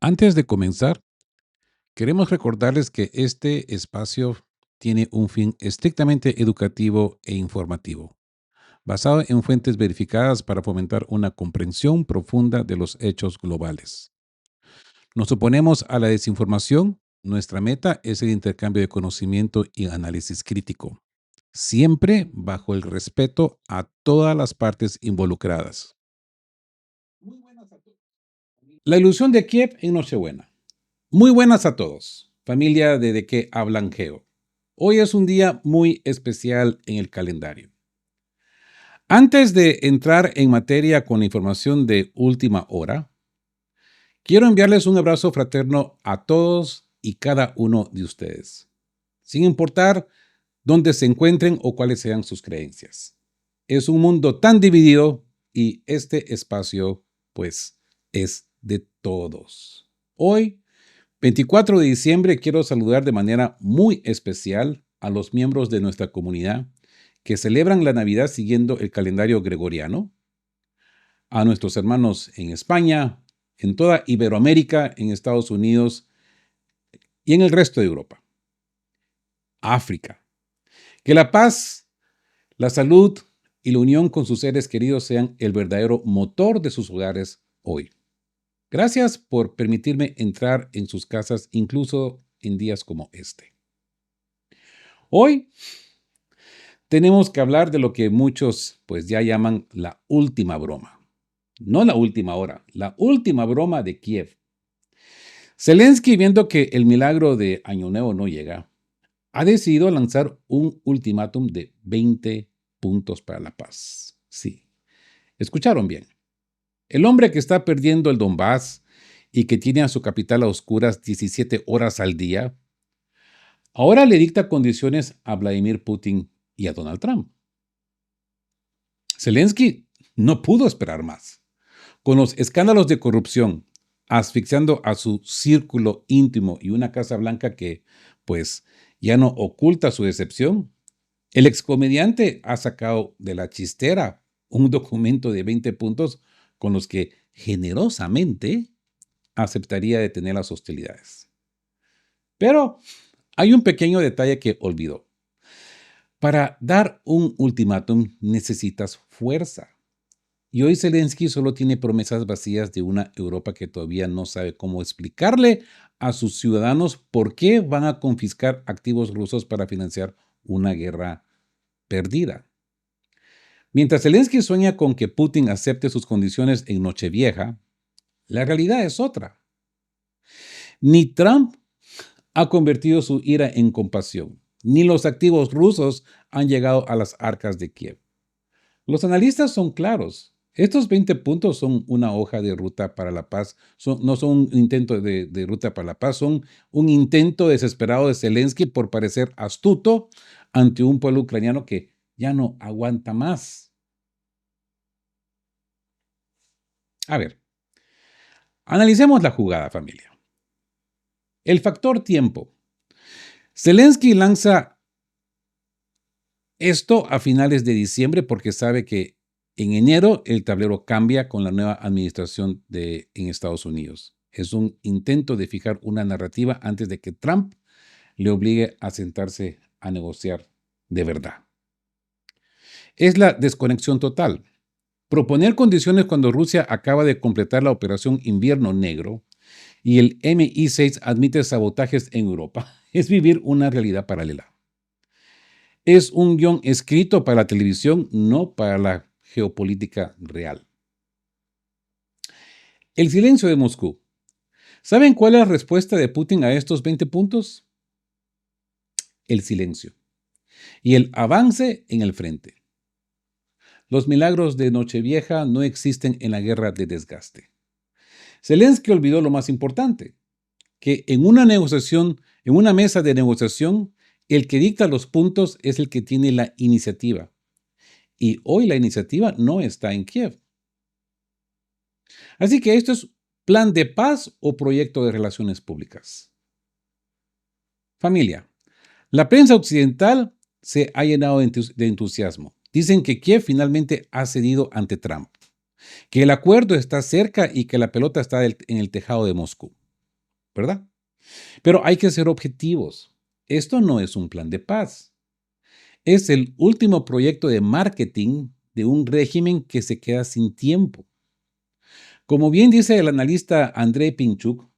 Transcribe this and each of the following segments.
Antes de comenzar, queremos recordarles que este espacio tiene un fin estrictamente educativo e informativo, basado en fuentes verificadas para fomentar una comprensión profunda de los hechos globales. Nos oponemos a la desinformación. Nuestra meta es el intercambio de conocimiento y análisis crítico, siempre bajo el respeto a todas las partes involucradas. La ilusión de Kiev en Nochebuena. Muy buenas a todos, familia de qué hablan Geo. Hoy es un día muy especial en el calendario. Antes de entrar en materia con la información de última hora, quiero enviarles un abrazo fraterno a todos y cada uno de ustedes, sin importar dónde se encuentren o cuáles sean sus creencias. Es un mundo tan dividido y este espacio, pues, es de todos. Hoy 24 de diciembre quiero saludar de manera muy especial a los miembros de nuestra comunidad que celebran la Navidad siguiendo el calendario gregoriano, a nuestros hermanos en España, en toda Iberoamérica, en Estados Unidos y en el resto de Europa, África. Que la paz, la salud y la unión con sus seres queridos sean el verdadero motor de sus hogares hoy. Gracias por permitirme entrar en sus casas incluso en días como este. Hoy tenemos que hablar de lo que muchos pues ya llaman la última broma. No la última hora, la última broma de Kiev. Zelensky, viendo que el milagro de Año Nuevo no llega, ha decidido lanzar un ultimátum de 20 puntos para la paz. Sí, escucharon bien. El hombre que está perdiendo el Donbass y que tiene a su capital a oscuras 17 horas al día, ahora le dicta condiciones a Vladimir Putin y a Donald Trump. Zelensky no pudo esperar más. Con los escándalos de corrupción, asfixiando a su círculo íntimo y una Casa Blanca que, pues, ya no oculta su decepción, el excomediante ha sacado de la chistera un documento de 20 puntos con los que generosamente aceptaría detener las hostilidades. Pero hay un pequeño detalle que olvidó. Para dar un ultimátum necesitas fuerza. Y hoy Zelensky solo tiene promesas vacías de una Europa que todavía no sabe cómo explicarle a sus ciudadanos por qué van a confiscar activos rusos para financiar una guerra perdida. Mientras Zelensky sueña con que Putin acepte sus condiciones en Nochevieja, la realidad es otra. Ni Trump ha convertido su ira en compasión, ni los activos rusos han llegado a las arcas de Kiev. Los analistas son claros. Estos 20 puntos son una hoja de ruta para la paz, no son un intento de ruta para la paz, son un intento desesperado de Zelensky por parecer astuto ante un pueblo ucraniano que ya no aguanta más. A ver, analicemos la jugada, familia. El factor tiempo. Zelensky lanza esto a finales de diciembre porque sabe que en enero el tablero cambia con la nueva administración en Estados Unidos. Es un intento de fijar una narrativa antes de que Trump le obligue a sentarse a negociar de verdad. Es la desconexión total. Proponer condiciones cuando Rusia acaba de completar la operación Invierno Negro y el MI6 admite sabotajes en Europa es vivir una realidad paralela. Es un guión escrito para la televisión, no para la geopolítica real. El silencio de Moscú. ¿Saben cuál es la respuesta de Putin a estos 20 puntos? El silencio y el avance en el frente. Los milagros de Nochevieja no existen en la guerra de desgaste. Zelensky olvidó lo más importante, que en una mesa de negociación, el que dicta los puntos es el que tiene la iniciativa. Y hoy la iniciativa no está en Kiev. Así que esto es plan de paz o proyecto de relaciones públicas. Familia, la prensa occidental se ha llenado de entusiasmo. Dicen que Kiev finalmente ha cedido ante Trump, que el acuerdo está cerca y que la pelota está en el tejado de Moscú. ¿verdad? Pero hay que ser objetivos. Esto no es un plan de paz. Es el último proyecto de marketing de un régimen que se queda sin tiempo. Como bien dice el analista Andrei Pinchuk,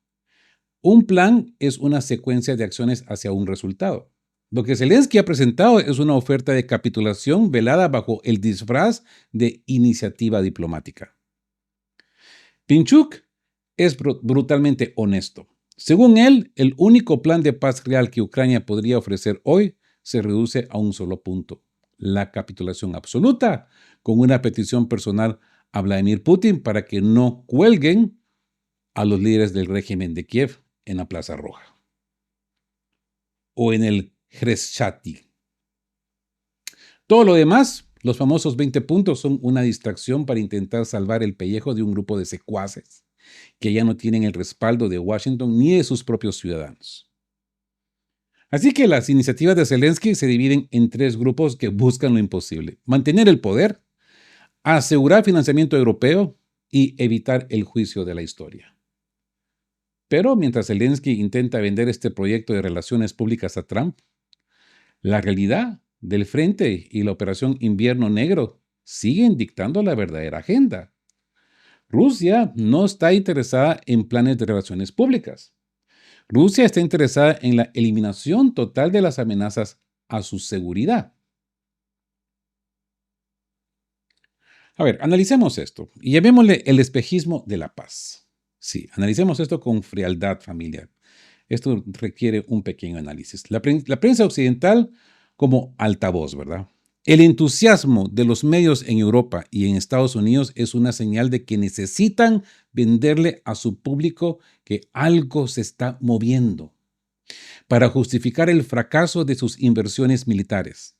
un plan es una secuencia de acciones hacia un resultado. Lo que Zelensky ha presentado es una oferta de capitulación velada bajo el disfraz de iniciativa diplomática. Pinchuk es brutalmente honesto. Según él, el único plan de paz real que Ucrania podría ofrecer hoy se reduce a un solo punto: la capitulación absoluta, con una petición personal a Vladimir Putin para que no cuelguen a los líderes del régimen de Kiev en la Plaza Roja o en el Khreshchaty. Todo lo demás, los famosos 20 puntos, son una distracción para intentar salvar el pellejo de un grupo de secuaces que ya no tienen el respaldo de Washington ni de sus propios ciudadanos. Así que las iniciativas de Zelensky se dividen en 3 grupos que buscan lo imposible: mantener el poder, asegurar financiamiento europeo y evitar el juicio de la historia. Pero mientras Zelensky intenta vender este proyecto de relaciones públicas a Trump, la realidad del frente y la operación Invierno Negro siguen dictando la verdadera agenda. Rusia no está interesada en planes de relaciones públicas. Rusia está interesada en la eliminación total de las amenazas a su seguridad. A ver, analicemos esto y llamémosle el espejismo de la paz. Sí, analicemos esto con frialdad, familia. Esto requiere un pequeño análisis. La prensa occidental como altavoz, ¿verdad? El entusiasmo de los medios en Europa y en Estados Unidos es una señal de que necesitan venderle a su público que algo se está moviendo para justificar el fracaso de sus inversiones militares.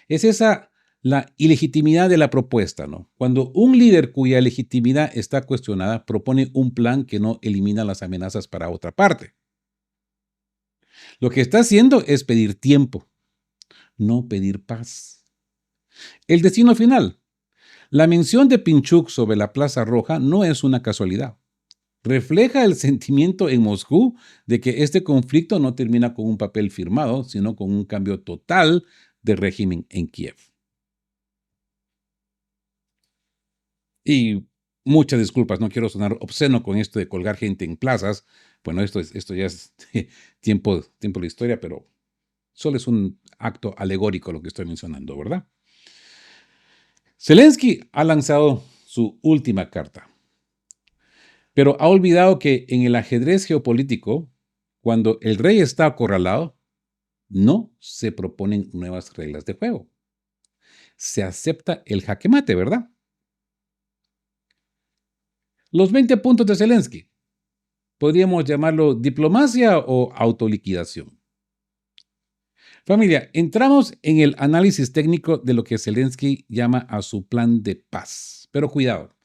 Es esa la ilegitimidad de la propuesta, ¿no? Cuando un líder cuya legitimidad está cuestionada propone un plan que no elimina las amenazas para otra parte. Lo que está haciendo es pedir tiempo, no pedir paz. El destino final. La mención de Pinchuk sobre la Plaza Roja no es una casualidad. Refleja el sentimiento en Moscú de que este conflicto no termina con un papel firmado, sino con un cambio total de régimen en Kiev. Y muchas disculpas, no quiero sonar obsceno con esto de colgar gente en plazas. Bueno, esto ya es tiempo de la historia, pero solo es un acto alegórico lo que estoy mencionando, ¿verdad? Zelensky ha lanzado su última carta, pero ha olvidado que en el ajedrez geopolítico, cuando el rey está acorralado, no se proponen nuevas reglas de juego. Se acepta el jaque mate, ¿verdad? Los 20 puntos de Zelensky. Podríamos llamarlo diplomacia o autoliquidación. Familia, entramos en el análisis técnico de lo que Zelensky llama a su plan de paz. Pero cuidado,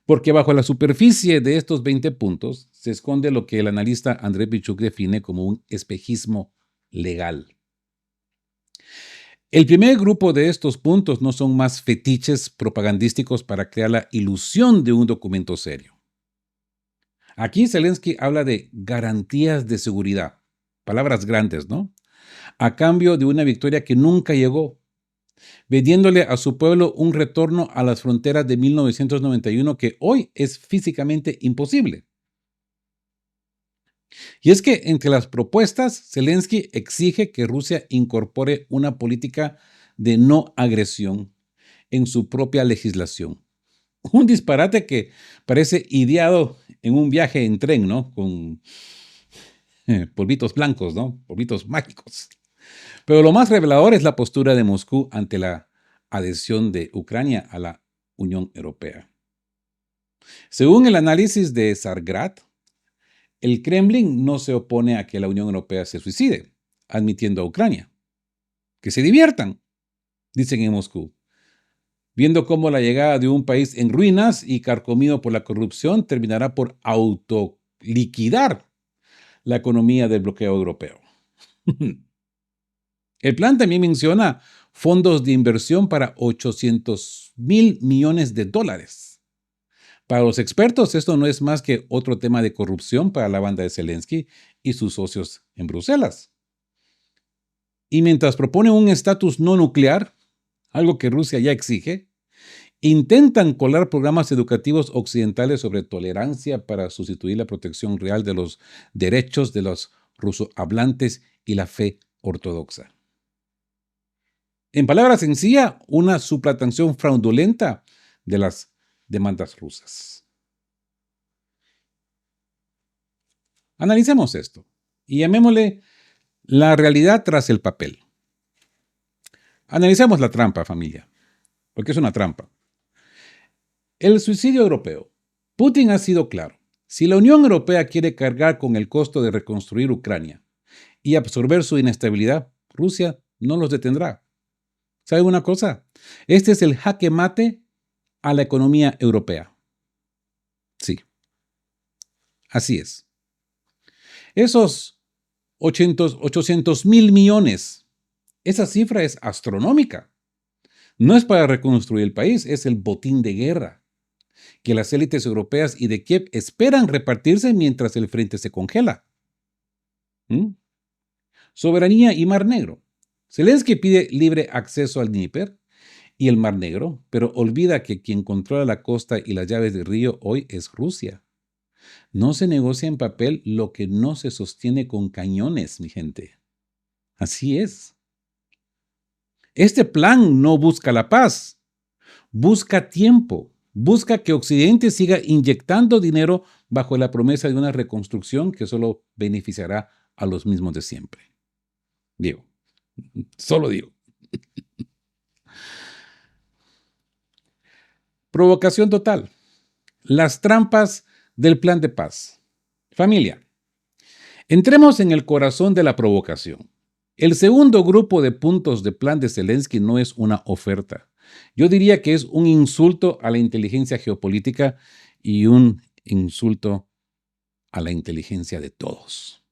porque bajo la superficie de estos 20 puntos se esconde lo que el analista Andrei Pinchuk define como un espejismo legal. El primer grupo de estos puntos no son más fetiches propagandísticos para crear la ilusión de un documento serio. Aquí Zelensky habla de garantías de seguridad, palabras grandes, ¿no? A cambio de una victoria que nunca llegó, vendiéndole a su pueblo un retorno a las fronteras de 1991 que hoy es físicamente imposible. Y es que entre las propuestas, Zelensky exige que Rusia incorpore una política de no agresión en su propia legislación. Un disparate que parece ideado en un viaje en tren, ¿no? Con polvitos blancos, ¿no? Polvitos mágicos. Pero lo más revelador es la postura de Moscú ante la adhesión de Ucrania a la Unión Europea. Según el análisis de Sargrad, el Kremlin no se opone a que la Unión Europea se suicide, admitiendo a Ucrania. Que se diviertan, dicen en Moscú, viendo cómo la llegada de un país en ruinas y carcomido por la corrupción terminará por autoliquidar la economía del bloqueo europeo. El plan también menciona fondos de inversión para $800 mil millones Para los expertos, esto no es más que otro tema de corrupción para la banda de Zelensky y sus socios en Bruselas. Y mientras proponen un estatus no nuclear, algo que Rusia ya exige, intentan colar programas educativos occidentales sobre tolerancia para sustituir la protección real de los derechos de los rusohablantes y la fe ortodoxa. En palabras sencillas, una suplantación fraudulenta de las demandas rusas. Analicemos esto y llamémosle la realidad tras el papel. Analicemos la trampa, familia, porque es una trampa. El suicidio europeo. Putin ha sido claro. Si la Unión Europea quiere cargar con el costo de reconstruir Ucrania y absorber su inestabilidad, Rusia no los detendrá. ¿Sabe una cosa? Este es el jaque mate a la economía europea. Sí, así es. Esos 800,000 millones, esa cifra es astronómica. No es para reconstruir el país, es el botín de guerra que las élites europeas y de Kiev esperan repartirse mientras el frente se congela. Soberanía y Mar Negro. Zelensky pide libre acceso al Dnieper y el Mar Negro, pero olvida que quien controla la costa y las llaves del río hoy es Rusia. No se negocia en papel lo que no se sostiene con cañones, mi gente. Así es. Este plan no busca la paz, busca tiempo, busca que Occidente siga inyectando dinero bajo la promesa de una reconstrucción que solo beneficiará a los mismos de siempre. Digo, solo digo. Provocación total. Las trampas del plan de paz. Familia, entremos en el corazón de la provocación. El segundo grupo de puntos del plan de Zelensky no es una oferta. Yo diría que es un insulto a la inteligencia geopolítica y un insulto a la inteligencia de todos.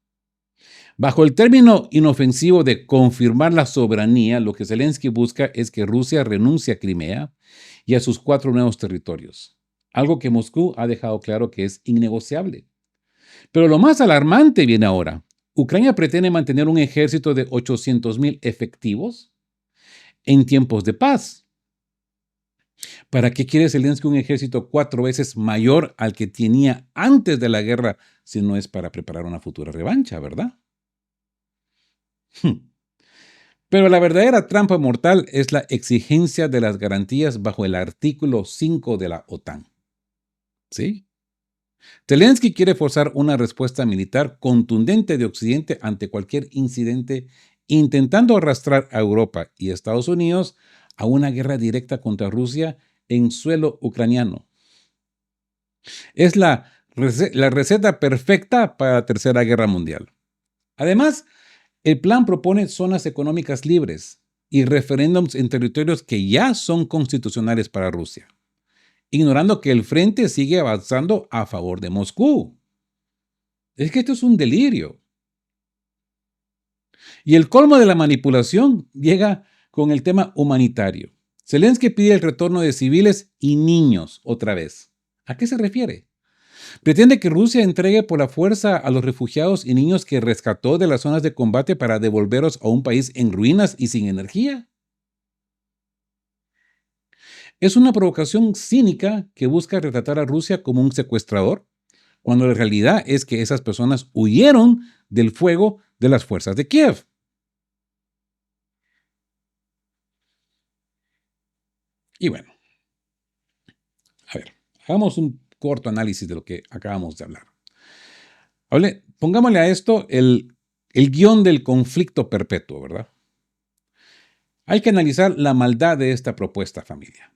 Bajo el término inofensivo de confirmar la soberanía, lo que Zelensky busca es que Rusia renuncie a Crimea y a sus 4 nuevos territorios, algo que Moscú ha dejado claro que es innegociable. Pero lo más alarmante viene ahora. Ucrania pretende mantener un ejército de 800,000 efectivos en tiempos de paz. ¿Para qué quiere Zelensky un ejército 4 veces mayor al que tenía antes de la guerra si no es para preparar una futura revancha, verdad? Pero la verdadera trampa mortal es la exigencia de las garantías bajo el artículo 5 de la OTAN. ¿Sí? Zelensky quiere forzar una respuesta militar contundente de Occidente ante cualquier incidente, intentando arrastrar a Europa y Estados Unidos a una guerra directa contra Rusia en suelo ucraniano. Es la receta perfecta para la Tercera Guerra Mundial. Además, el plan propone zonas económicas libres y referéndums en territorios que ya son constitucionales para Rusia, ignorando que el frente sigue avanzando a favor de Moscú. Es que esto es un delirio. Y el colmo de la manipulación llega con el tema humanitario. Zelensky pide el retorno de civiles y niños otra vez. ¿A qué se refiere? ¿Pretende que Rusia entregue por la fuerza a los refugiados y niños que rescató de las zonas de combate para devolverlos a un país en ruinas y sin energía? Es una provocación cínica que busca retratar a Rusia como un secuestrador, cuando la realidad es que esas personas huyeron del fuego de las fuerzas de Kiev. Y bueno, a ver, hagamos un corto análisis de lo que acabamos de hablar. Pongámosle a esto el guión del conflicto perpetuo, ¿verdad? Hay que analizar la maldad de esta propuesta, familia.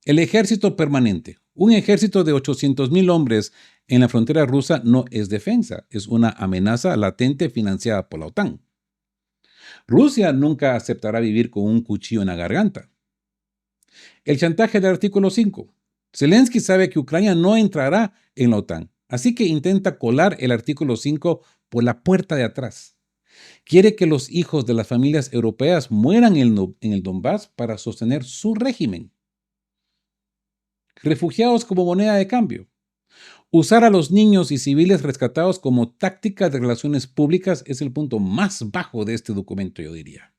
El ejército permanente. Un ejército de 800,000 hombres en la frontera rusa no es defensa, es una amenaza latente financiada por la OTAN. Rusia nunca aceptará vivir con un cuchillo en la garganta. El chantaje del artículo 5. Zelensky sabe que Ucrania no entrará en la OTAN, así que intenta colar el artículo 5 por la puerta de atrás. Quiere que los hijos de las familias europeas mueran en el Donbass para sostener su régimen. refugiados como moneda de cambio, usar a los niños y civiles rescatados como táctica de relaciones públicas es el punto más bajo de este documento, yo diría.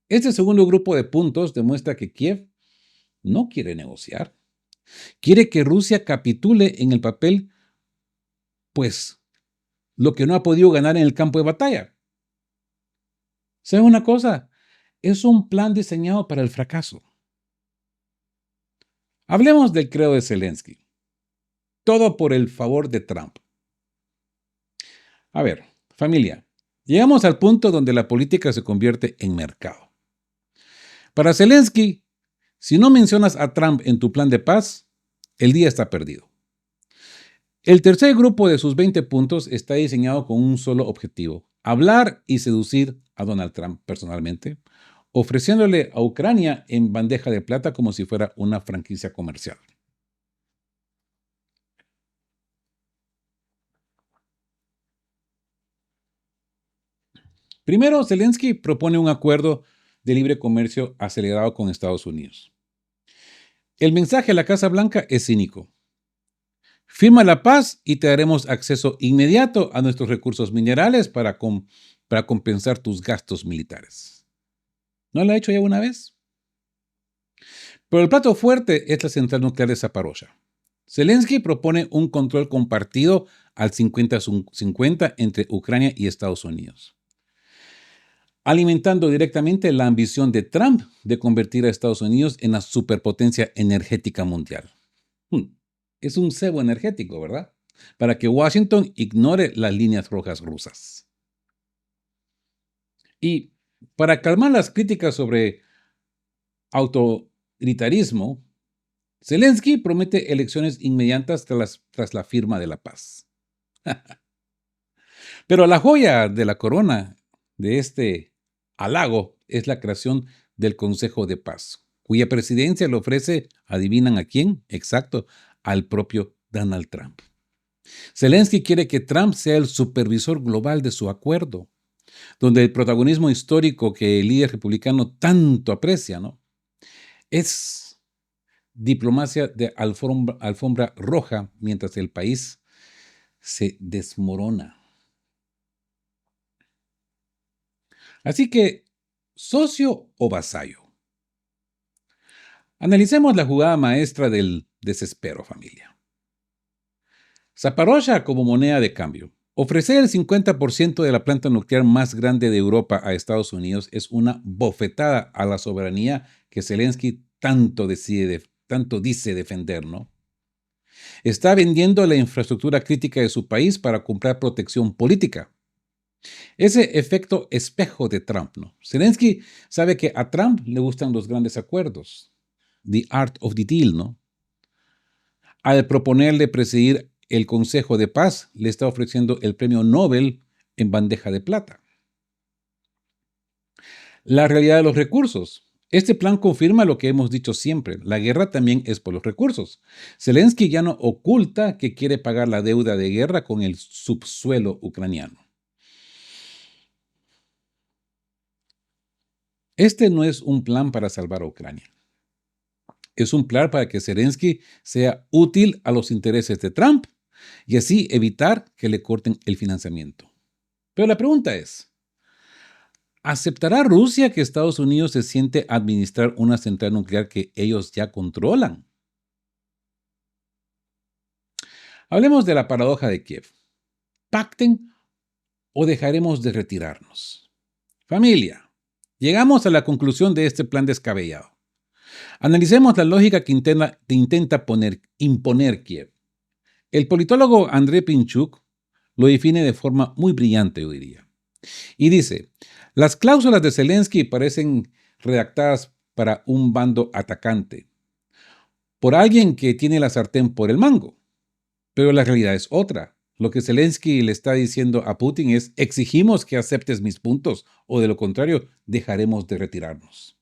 Este segundo grupo de puntos demuestra que Kiev no quiere negociar. Quiere que Rusia capitule en el papel, pues, lo que no ha podido ganar en el campo de batalla. ¿Saben una cosa? Es un plan diseñado para el fracaso. Hablemos del credo de Zelensky. Todo por el favor de Trump. A ver, familia, llegamos al punto donde la política se convierte en mercado. Para Zelensky, si no mencionas a Trump en tu plan de paz, el día está perdido. El tercer grupo de sus 20 puntos está diseñado con un solo objetivo: hablar y seducir a Donald Trump personalmente, ofreciéndole a Ucrania en bandeja de plata como si fuera una franquicia comercial. Primero, Zelensky propone un acuerdo de libre comercio acelerado con Estados Unidos. El mensaje a la Casa Blanca es cínico. Firma la paz y te daremos acceso inmediato a nuestros recursos minerales para compensar tus gastos militares. ¿No lo ha hecho ya una vez? Pero el plato fuerte es la central nuclear de Zaporozhia. Zelensky propone un control compartido al 50-50 entre Ucrania y Estados Unidos, alimentando directamente la ambición de Trump de convertir a Estados Unidos en la superpotencia energética mundial. Es un cebo energético, ¿verdad? Para que Washington ignore las líneas rojas rusas. Y para calmar las críticas sobre autoritarismo, Zelensky promete elecciones inmediatas tras la firma de la paz. Pero la joya de la corona de este halago es la creación del Consejo de Paz, cuya presidencia le ofrece, ¿adivinan a quién? Exacto, al propio Donald Trump. Zelensky quiere que Trump sea el supervisor global de su acuerdo, donde el protagonismo histórico que el líder republicano tanto aprecia, ¿no?, es diplomacia de alfombra roja mientras el país se desmorona. Así que, socio o vasallo. Analicemos la jugada maestra del desespero, familia. Zaporozhia como moneda de cambio. Ofrecer el 50% de la planta nuclear más grande de Europa a Estados Unidos es una bofetada a la soberanía que Zelensky tanto dice defender, ¿no? Está vendiendo la infraestructura crítica de su país para comprar protección política. Ese efecto espejo de Trump, ¿no? Zelensky sabe que a Trump le gustan los grandes acuerdos, the art of the deal, ¿no? Al proponerle presidir el Consejo de Paz, le está ofreciendo el premio Nobel en bandeja de plata. La realidad de los recursos. Este plan confirma lo que hemos dicho siempre: la guerra también es por los recursos. Zelensky ya no oculta que quiere pagar la deuda de guerra con el subsuelo ucraniano. Este no es un plan para salvar a Ucrania. Es un plan para que Zelensky sea útil a los intereses de Trump y así evitar que le corten el financiamiento. Pero la pregunta es, ¿aceptará Rusia que Estados Unidos se siente a administrar una central nuclear que ellos ya controlan? Hablemos de la paradoja de Kiev. ¿Pacten o dejaremos de retirarnos? Familia, llegamos a la conclusión de este plan descabellado. Analicemos la lógica que intenta imponer Kiev. El politólogo Andrei Pinchuk lo define de forma muy brillante, yo diría. Y dice, las cláusulas de Zelensky parecen redactadas para un bando atacante, por alguien que tiene la sartén por el mango. Pero la realidad es otra. Lo que Zelensky le está diciendo a Putin es: exigimos que aceptes mis puntos, o de lo contrario, dejaremos de retirarnos.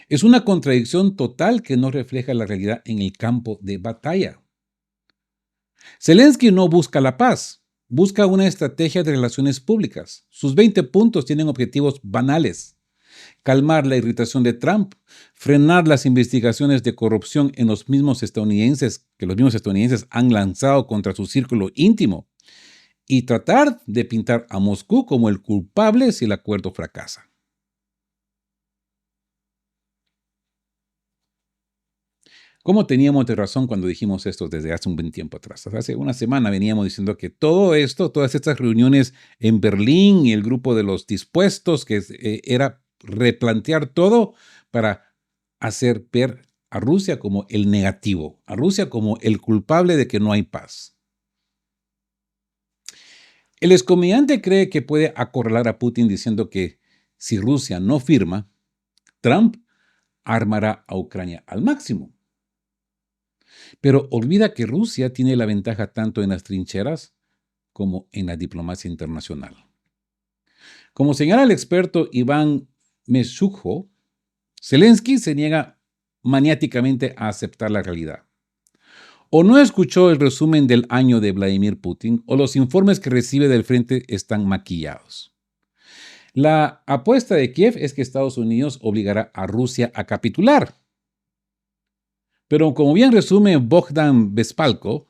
Es una contradicción total que no refleja la realidad en el campo de batalla. Zelensky no busca la paz, busca una estrategia de relaciones públicas. Sus 20 puntos tienen objetivos banales: calmar la irritación de Trump, frenar las investigaciones de corrupción en los mismos estadounidenses que los mismos estadounidenses han lanzado contra su círculo íntimo y tratar de pintar a Moscú como el culpable si el acuerdo fracasa. ¿Cómo teníamos de razón cuando dijimos esto desde hace un buen tiempo atrás? Hace una semana veníamos diciendo que todo esto, todas estas reuniones en Berlín y el grupo de los dispuestos, que era replantear todo para hacer ver a Rusia como el negativo, a Rusia como el culpable de que no hay paz. El excomediante cree que puede acorralar a Putin diciendo que si Rusia no firma, Trump armará a Ucrania al máximo. Pero olvida que Rusia tiene la ventaja tanto en las trincheras como en la diplomacia internacional. Como señala el experto Iván Mesukho, Zelensky se niega maniáticamente a aceptar la realidad. O no escuchó el resumen del año de Vladimir Putin, o los informes que recibe del frente están maquillados. La apuesta de Kiev es que Estados Unidos obligará a Rusia a capitular. Pero como bien resume Bogdan Bespalko,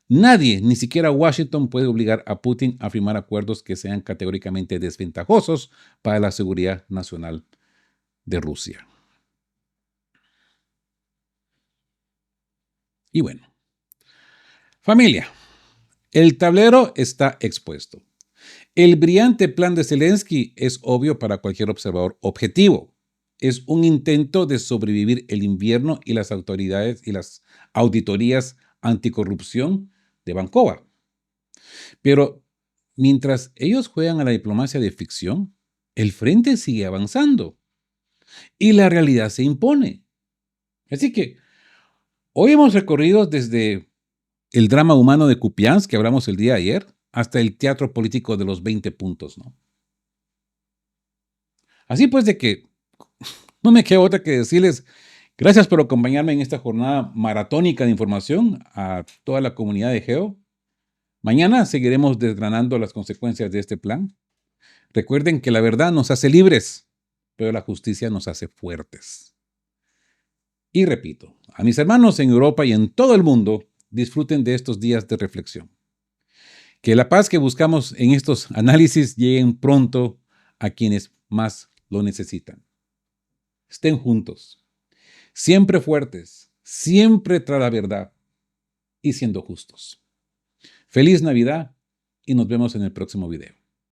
nadie, ni siquiera Washington, puede obligar a Putin a firmar acuerdos que sean categóricamente desventajosos para la seguridad nacional de Rusia. Y bueno, familia, el tablero está expuesto. El brillante plan de Zelensky es obvio para cualquier observador objetivo. Es un intento de sobrevivir el invierno y las autoridades y las auditorías anticorrupción de Vancouver. Pero mientras ellos juegan a la diplomacia de ficción, el frente sigue avanzando y la realidad se impone. Así que hoy hemos recorrido desde el drama humano de Kupiansk, que hablamos el día de ayer, hasta el teatro político de los 20 puntos, ¿no? Así pues de que no me queda otra que decirles gracias por acompañarme en esta jornada maratónica de información a toda la comunidad de Geo. Mañana seguiremos desgranando las consecuencias de este plan. Recuerden que la verdad nos hace libres, pero la justicia nos hace fuertes. Y repito, a mis hermanos en Europa y en todo el mundo, disfruten de estos días de reflexión. Que la paz que buscamos en estos análisis lleguen pronto a quienes más lo necesitan. Estén juntos, siempre fuertes, siempre tras la verdad y siendo justos. Feliz Navidad y nos vemos en el próximo video.